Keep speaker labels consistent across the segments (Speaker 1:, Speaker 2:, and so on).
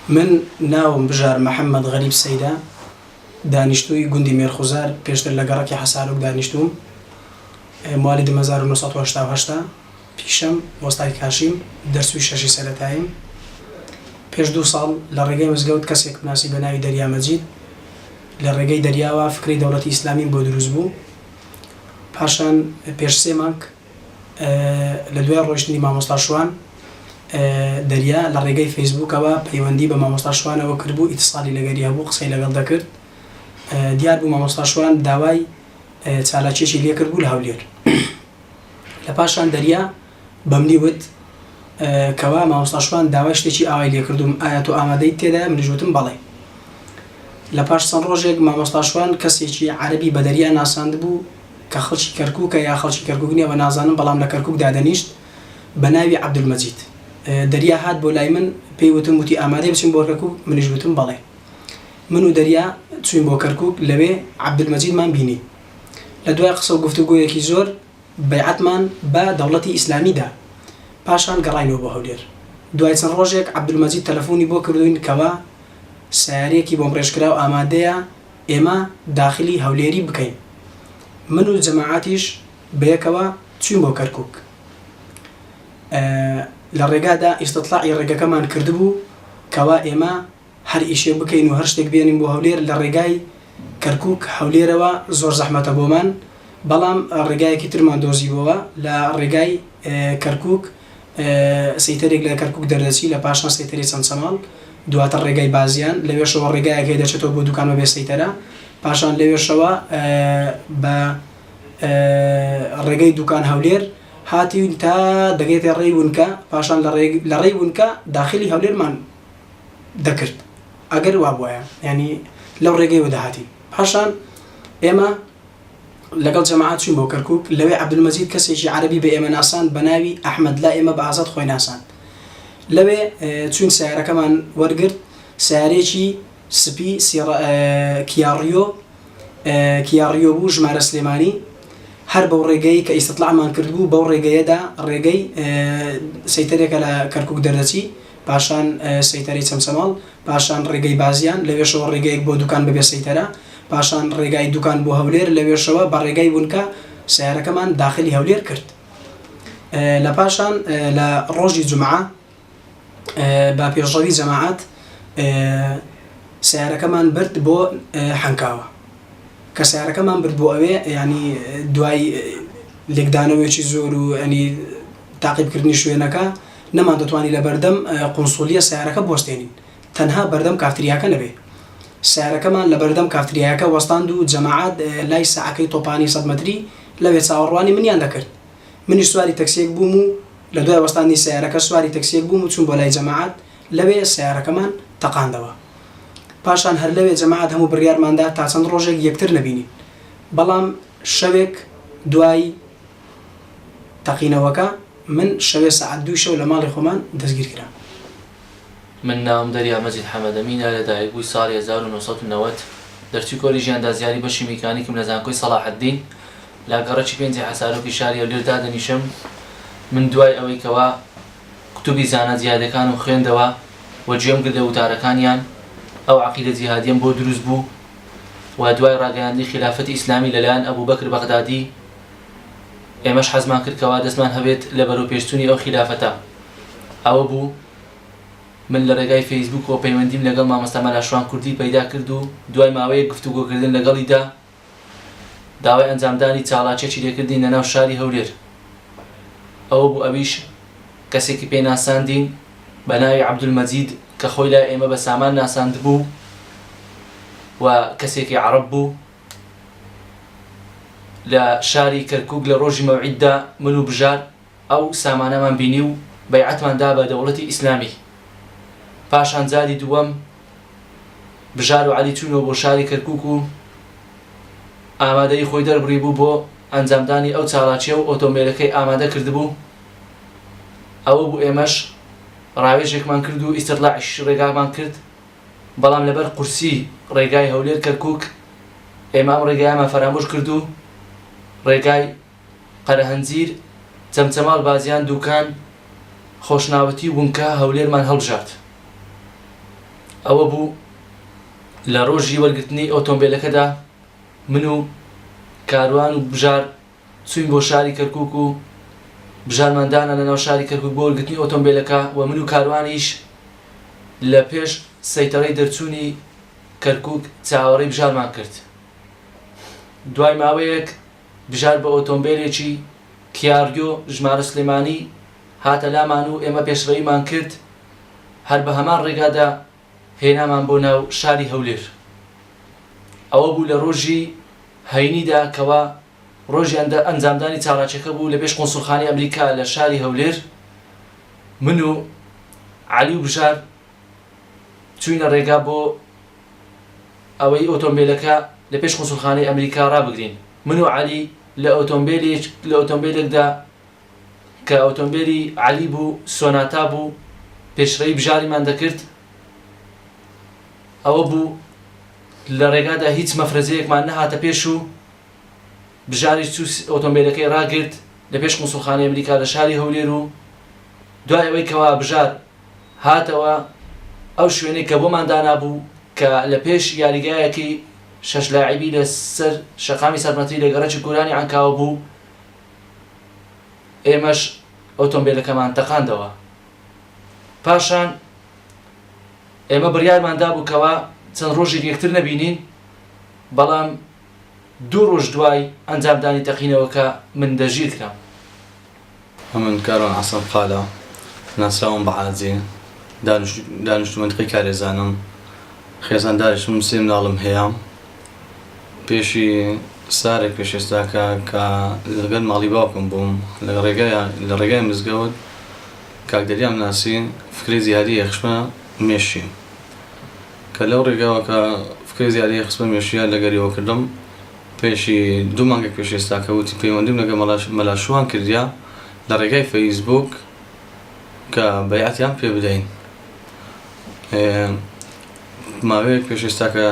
Speaker 1: من ناوم بژار محەممەد غەریب سەیدا دانیشتووی گوندی مێرخوزار پێشتر لە گەڕەکی حەسارۆک دانیشتوم موالیدی 1970 پیشەم وەستای کاشیم دەرسوی شەشی سەرەتاییم پێش 2 ساڵ لە ڕێگەی مزگەوت کەسێک بناسی بە ناوی دەریا مەجید لە ڕێگەی دەریاوە فکری دەوڵەتی ئیسلامیم بۆ دروست بوو پاشان پێش 3 مانگ لە دوای ڕۆیشتنی مامۆستا شوان دەریا لە ڕێگەی فەیسبووکەوە پەیوەندی بە مامۆستا شوانەوە کردبوو ئیتیساڵی لەگەری هەبوو قسەی لەگەڵ دەکرد دیار بوو مامۆستا شوان داوای چالاکیێکی لێ کرد بوو لە هەولێر لە پاشان دەریا بەمنی وت کەوا مامۆستا شوان داوای شتێکی ئاوای لێ کردوم ئایا تۆ ئامادەیت تێدا منیش وتم بەڵێ لە پاش چەند ڕۆژێک مامۆستا شوان کەسێکی عەرەبی بە دەریا ناساند بوو کە خەڵکی کەرکووکە یا خەڵکی کەرکووک نییە بە نازانم بەڵام لە کەرکووک دادەنیشت بە ناوی عەبدولمەجید دەریا هات بۆ لای من پێی وتم وتی ئامادەی بچین بۆ کەرکووک منیش وتم بەڵێ من و دەریا چوین بۆ کەرکووک لەوێ عەبدولمەجیدمان بینی لە دوای قسە و گفتوگۆیەکی زۆر بەیعەتمان بە دەوڵەتی ئیسلامیدا پاشان گەڕاینەوە بۆ هەولێر دوای چەند ڕۆژێک عەبدولمەجید تەلەفۆنی بۆ کردوین کەوا سیارەیەکی بۆم ڕێژکراو ئامادەیە ئێمە داخلی هەولێری بکەین من و جەماعەتیش بەیەکەوە چوین بۆ کەرکووک لە ڕێگادا ئیستیطلاعی ڕێگەکەمان کردبوو کەوا ئێمە هەر ئیشێ بکەین و هەر شتێک بێنین بۆ هەولێر لە ڕێگای کەرکووک هەولێرەوە زۆر زەحمەتە بۆمان بەڵام ڕێگایەکی ترمان دۆزیبەوە لە ڕێگای کەرکووک سەیتەرێک لە کەرکووک دەردەچی لە پاشان سەیتەری چەند چەماڵ دواتر ڕێگای بازیان لەوێشەوە ڕێگایەکەی دەچێتەوە بۆ دوکانەوە بێ سەیتەرە پاشان لەوێشەوە بە ڕێگەی دوکان هەولێر هاتیون تا دەگەیتە ڕێی ونکە پاشان لە ڕێی ونکە داخلی هەولێرمان دەکرد ئەگەر وا بووایە ینی لەو ڕێگەیەوە داهاتی پاشان ئێمە لەگەڵ جەماعەت چوین بۆ کەرکووک لەوێ عەبدولمەجید کەسێکی عەرەبی بە ئێمە ناسان بە ناوی ئەحمەد لا ئێمە بە ئازاد خۆی ناسان لەوێ چوین سیارەکەمان وەرگرت سیارێکی سپی کیاڕیۆ بوو ژمارە سلێمانی هەر بەو ڕێگەی کە ئیستیطلاعمان کردبوو بەو ڕێگەیەدا ڕێگەی سەیتەرێکە لە کەرکووک دەردەچی پاشان سەیتەری چەمچەماڵ پاشان ڕێگەی بازیان لەوێشەوە ڕێگەیەک بۆ دوکان ببێ سەیتەرە پاشان ڕێگای دوکان بۆ هەولێر لەوێشەوە بە ڕێگای ونکە سیارەکەمان داخلی هەولێر کرد لە پاشان لە ڕۆژی جومعە با پێشڕەوی جەماعەت سیارەکەمان برد بۆ حەنکاوە کە سیارەکەمان برد بۆ ئەوێ ینی دوای لێکدانەوەیەکی زۆر و ینی تاقیبکردنی شوێنەکە نەمان دەتوانی لە بەردەم قونسوڵیە سیارەکە بوەستێنین تەنها بەردەم کافتریاکە نەبێ سیارەکەمان لە بەردەم کافتریاکە وەستاند و جەماعەت لای سەعەکەی تۆپانی 100 مەتری لەوێ چاوەڕوانی منیان دەکرد منیش سواری تەکسیەک بووم و لە دوای وەستانی سیارەکە سواری تەکسیەک بووم و چوون بۆ لای جەماعەت لەوێ سیارەکەمان تەقاندەوە پاشان هەر لەوێ جەماعەت هەموو بڕیارماندا تا چەند ڕۆژێک یەکتر نەبینین بەڵام شەوێک دوای تەقینەوەکە من شەوێ سەعات 2 شەو لە ماڵی خۆمان دەستگیر کرا
Speaker 2: من ناوم دەریا مەجید حەمەدەمینە لە دایکبووی ساڵی 1990 دەرچووی کۆری ژیاندازیاری بەشی میکانیکم لە زانکۆی سەلاحەددین لە گەڕەکی 5 حەسارۆکی شاری هەولێر دادەنیشم من دوای ئەوەی کەوا کتوبی زانە جیهادەکان و خوێندەوە وەجێم کردە وتارەکانیان ئەو عەقیدە جیهادیم بۆ دروست بوو و دوای ڕاگەیاندنی خلافەتی ئیسلامی لەلایەن ئەبوو بەکر بەغدادی ئێمەش حەزمان کرد کەوا دەستمان هەبێت لە بەروپێشتوونی ئەو خلافەتە ئەوە بوو من لە ڕێگای فەیسبووک و پەیوەندیم لەگەڵ مامۆستا مەلاشوان کوردی پەیدا کرد و دوای ماوەیەک گفتوگۆکردن لەگەڵیدا داوای ئەنجامدانی چاڵاکیێکی لێکردین لەناو شاری هەولێر ئەوە بوو ئەویش کەسێکی پێی ناساندین بە ناوی عەبدولمەجید کە خۆی لای ئێمە بە سامان ناساند بوو و کەسێکی عەرەب بوو لە شاری کەرکووک لە ڕۆژی مەوعیددا من و بژار ئەو سامانەمان بینی و بەیعەتماندا بە دەوڵەتی ئیسلامی پاشان جاری دووەم بژار و عەلی چوونەوە بۆ شاری کەرکووک و ئامادەی خۆی دەربڕی بوو بۆ ئەنجامدانی ئەو چاڵاکیە و ئۆتۆمبیلەکەی ئامادە کردبوو ئەوە بوو ئێمەش ڕاوێژێکمان کرد و ئیستیطلاعیش ڕێگامان کرد بەڵام لەبەر قورسی ڕێگای هەولێر کەرکووک ئێمە ئەم ڕێگایەمان فەرامۆش کرد و ڕێگای قەرەهەنجیر چەمچەماڵ بازیان دوکان خۆشناوەتی ونکە هەولێرمان هەڵبژارد ئەوە بوو لە ڕۆژی وەرگرتنی ئۆتۆمبیلەکەدا من و کاروان و بژار چوین بۆ شاری کەرکووک و بژارماندانە لەناو شاری کەرکووک بۆ وەرگرتنی ئۆتۆمبیلەکە و من و کاروانیش لە پێش سەیتەڕەی دەرچوونی کەرکووک چاوەڕێی بژارمان کرد. دوای ماوەیەک بژار بە ئۆتۆمبیلێکی کیاریۆ ژمارە سلێمانی هاتە لامان و ئێمە پێشڕەویمان کرد هەر بە هەمان ڕێگادا هێنامان بۆ ناو شاری هەولێر. ئەوە بوو لە ڕۆژی هەینیدا کەوا ڕۆژی ئەنجامدانی چاڵاکیەکە بوو لە پێش قۆنسوڵخانەی ئەمریکا لە شاری هەولێر. من و عەلی و بژار چووینە ڕێگا بۆ ئەوەی ئۆتۆمبیلەکە لە پێش قۆنسوڵخانەی ئەمریکا ڕابگرین. من و عەلی لە ئۆتۆمبیلێکدا کە ئۆتۆمبیلی عەلی بوو سۆناتا بوو پێشڕەوی بژاریمان دەکرد. ئەوە بوو لە ڕێگادا هیچ مەفرەزەیەکمان نەهاتە پێش و بژاری چوو ئۆتۆمبیلەکەی ڕاگرت لە پێش قۆنسوڵخانەی ئەمریکا لە شاری هەولێر و دوای ئەوەی کەوا بژار هاتەوە ئەو شوێنەی کە بۆمان دانابوو کە لە پێش یاریگایەکی 6 لاعیبی لەسەر شەقامی سەرمەتری لە گەڕەکی گۆرانی عەنکاوە بوو، ئێمەش ئۆتۆمبیلەکەمان تەقاندەوە. پاشان ئێمە بڕیارماندا بوو کەوا چەند ڕۆژێک یەکتر نەبینین، بەڵام 2 ڕۆژ دوای ئەنجامدانی تەقینەوەکە من دەژیر کرام.
Speaker 3: من کاروان حەسەن قالە، ناسراوم بە عازی، دانیشتوو مەنتیقەی کارێزانم، خێزانداریشم سێ منداڵم هەیە. پێشی سارێک پێشێستاکە کە لەگەڵ ماڵی باوکم بووم لە ڕێگای مزگەوت کاک دەریام ناسی فکری زیادی یەخشمە مێشی، کە لەو ڕێگاوە کە فکری زیادی یەخشمە مێشیە لەگەریەوە کردم. پێشی 2 مانگێک پێشێستاکە وتی پەیوەندیم لەگە مەلاشوان کردیا لە ڕێگای فەیسبوک کە بەیعەتیان پێ بدەین. ماوەیەک پێشێستاکە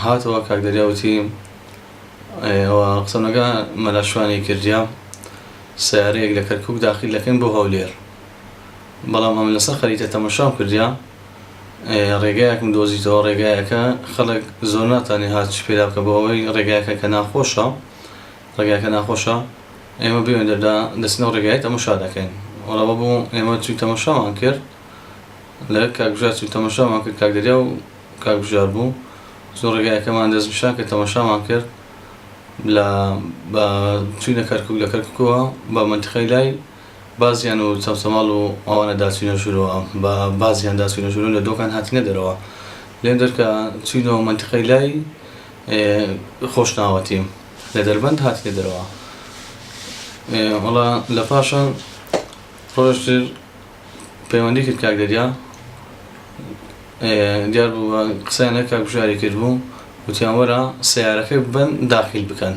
Speaker 3: هاتەوە کاک دەریاوتی ئەوە قسەم لەگە مەلاشوانی کردیا سیارەیەک لە کەرکووک داخل دەکەین بۆ هەولێر، بەڵام ئەم لەسەر خەریتە تەماشام کردیا ڕێگایەکم دۆزیتەوە. ڕێگایەکە خەڵک زۆر ناتوانێت هات پێدا بکە بۆ ئەوەی ڕێگایەکە کە ناخۆشە ئێمە بێوێنەدا دەستنەوە ڕێگای تەماشا دەکەین. وەڵەوە بوو ئێمە چووی تەماشامان کرد، لە کاک بژار چووی تەماشامان کرد، کاک دەریا و کاک بژار بوو زۆر ڕێگایەکەمان دەستنیشان کرد تەماشامان کرد. چووینە کەرکووک، لە کەرکووکەوە بە مەنتیقەی لای بازیان و چەمچەماڵ و ئەوانە داچوینە ژوورەوە، بە بازیان داچوینە ژوور لە دۆکان هاتینە دەرەوە. لێن دەرکە چوینەوە مەنتیقەی لای خۆشناوەتیم لە دەربەند هاتینە دەرەوە. وەڵا لە پاشان ڕۆژتر پەیوەندی کرد کاک دەریا، دیار بوو قسەیان لە کاک بژاری کرد بوو، وتیان وەرە سیارەکە ببەن داخل بکەن.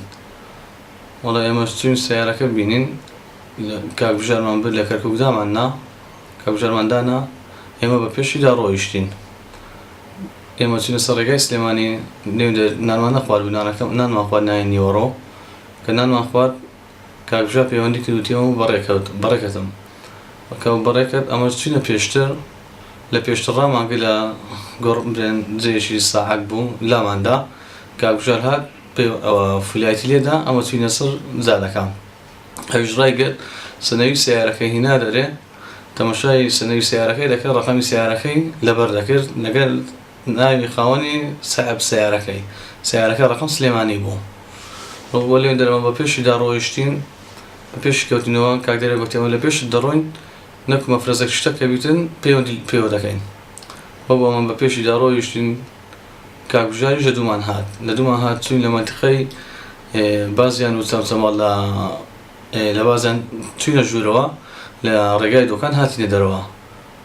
Speaker 3: وەڵا ئێمەش چوین سیارەکە ببینین، کاک بژارمان برد لە کەرکووک داماننا، کاک بژارمان دانا، ئێمە بە پێشیدا ڕۆیشتین. ئێمە چوینە سەر ڕێگای سلێمانی، نانمان نەخوارد بوو، نانمان خوارد نایە نیوەڕۆ، کە نانمان خوارد کاک بژار پەیوەندی کرد وتیەوە بەڕێکەتم کە بەڕێکەت. ئەمە چوینە پێشتر، لە پێشتر ڕامانگە لە گۆڕ جێشی ساحەک بوو لاماندا، کاک بژار هات فولایەتی لێدا، ئەمە چوینە سەر جادەکان. ئەویش ڕایگرت سنەوی سیارەکەی هینا دەرێ، تەماشای سنەوی سیارەکەی دەکرد، ڕەقەمی سیارەکەی لەبەر دەکرد لەگەڵ ناوی خاوەنی ساحب سیارەکە ڕەقەم سلێمانی بوو. بۆ لێ دەرەوە بە پێشیدا ڕۆیشتین، بە پێشی کەوتینەوە. کاک دەریا گوتیەوە لە پێشت دەڕۆین، نەکو مەفرەزێک شتەکە بیتن پەیوەندی پێوە دەکەین. بۆ من بە پێشیدا ڕۆیشتین، کاک بژاریش لە دوومان هات چوین لە مەنتیقەی بازیان و چەمچەماڵ لە بازیان چوینە ژوورەوە، لە ڕێگای دۆکان هاتینە دەرەوە.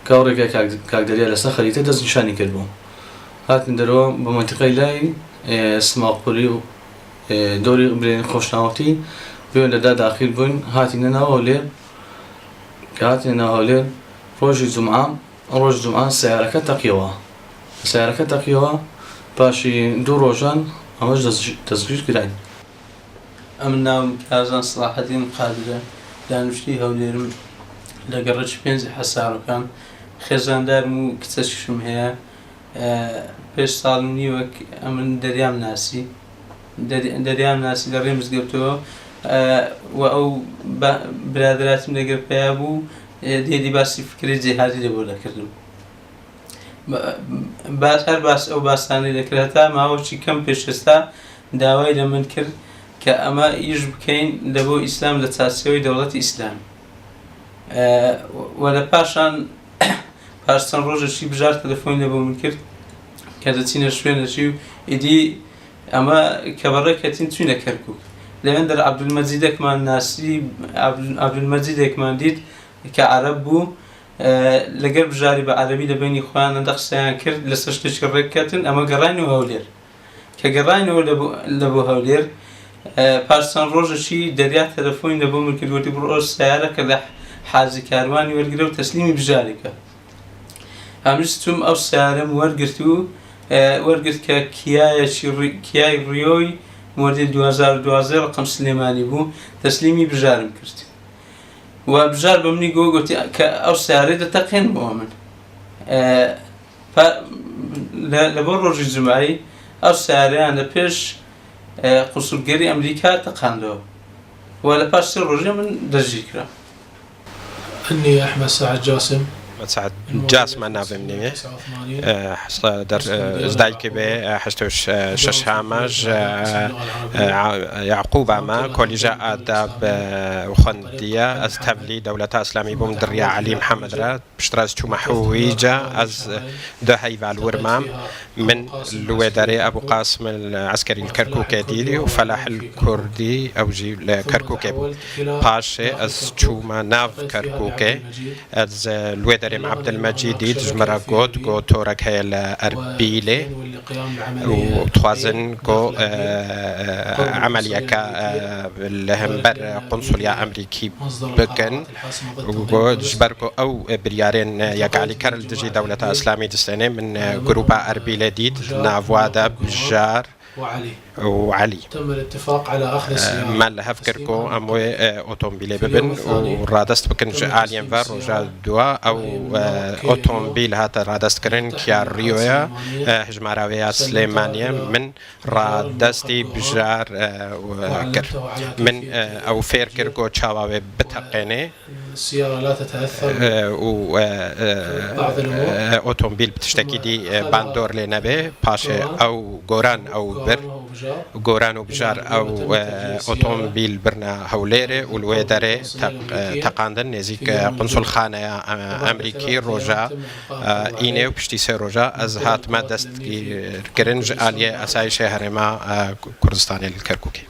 Speaker 3: کاو ڕێگای کاک دەریا لەسەر خەریتە دەستنیشانی کرد بوو، هاتین دەرەوە بە مەنتیقەی لای سماقپوری و دۆری برێن خۆشناوەتی بێوێنەدا داخل بووین. هاتینە ناو هەولێر، کە هاتینە ناو هەولێر ڕۆژی جومعە، ڕۆژ جومعە سیارەکە تەقیەوە. پاشی 2 ڕۆژان ئەمەش دەستگیر کراین.
Speaker 4: ئەم ناوم کازان سڵاحەدین قادرە، دانیشتووی هەولێرم، لە گەڕەکی 5 حەساڕەکان، خێزاندارم و کچەشم هەیە. پێش ساڵ و نیوەک ئەمن دەریام ناسی لە ڕێ مزگەوتەوە و ئەو برادراتم لەگەر پێیا بوو دێدی باسی فکری جێهادی لە بۆ دەکردم هەر باس ئەو باسانەی دەکرد هەتا ماوەکی کەم پێشێستا داوای لە من کرد کە ئەمە ئیش بکەین لە بۆ ئیسلام لە چاسەوەی دەوڵەتی ئیسلام و لە پاش چەند ڕۆژێکی بژار تەلەفۆن لە بۆ من کرد کە دەچینە شوێنەشی و ئیدی ئەمە کە بەڕێکەتین چوینە کەرکووک لەوێندەر عەبدولمەجیدێکمان ناسی عەبدولمەجیدێکمان دیت کە عەرەب بوو لەگەر بژاری بە عەرەبی لە بینی خۆیان هەندە قسەیان کرد لەسەر شتێکی ڕێککەوتن ئەمە گەڕاینەوە هەولێر کە گەڕاینەوە لە بۆ هەولێر پاش چەند ڕۆژێکی دەریا تەلەفۆنی لە بۆ من کرد وتی بڕۆ سیارەکە لە حاجی کاروانی وەرگرە و تەسلیمی بژارێکە ئەمش چووم ئەو سیارەم وەرگرت کە کیای ڕیۆی مۆدێل 2012 ڕقم سلێمانی بوو تەسلیمی بژارم کرد و بژار بە منی گوتی کە ئەو سیارەی دەتەقێنەوە من لە بۆ ڕۆژی جمعی ئەو سیارەیان لە پێش قوسڵگەری ئەمریکا تەقاندەوە و لە پاش 3 ڕۆژێ من دەژی کرا.
Speaker 5: إني أحمد سعد جاسم
Speaker 6: سعد جاسم أنا بمني در ازدايك به حشتوش شش هامج يعقوب عما كوليجا آداب وخندية از تبلي دولة إسلامي بوم دريا علي محمد را بشتراز شو محويجا از ده هيفال ورمام من الوادري أبو قاسم العسكري الكركوكي ديلي وفلاح الكردي أو جي الكركوكي باشي از شو ما ناف كركوكي از الوادري مع عبد المجيد جمرة جو تورك هي الأربيلة وتوازن جو عملية كالهمبر قنصلية أمريكي بكن وجو جبركو أو بريارين يقالي كارل دجي دولة إسلامية السنة من جروبا أربيلة ديد نافوادا بجار وعلي
Speaker 5: تم الاتفاق على أخذ السيارة
Speaker 6: مال هفكركو أموي أوتومبيل ببن ورادست بكن عاليا فار وجا دوا أو أوتومبيل هاتا رادست كرن كيار ريويا هجماراويا سليمانيا من رادستي بجار وكر من أو فير كركو تشاواوي بتقيني
Speaker 5: السيارة لا تتأثر
Speaker 6: و أوتومبيل بتشتكي دي باندور لنبي باشا أو غوران أو بر غوران وبجار أو أوتومبيل برنا هوليري والويدري تقاندن نزيك قنصل خانة أمريكي روجا إيني وبشتي سي روجا از هات ما دست كرنج آلية أساي شهر ما كردستاني الكركوكي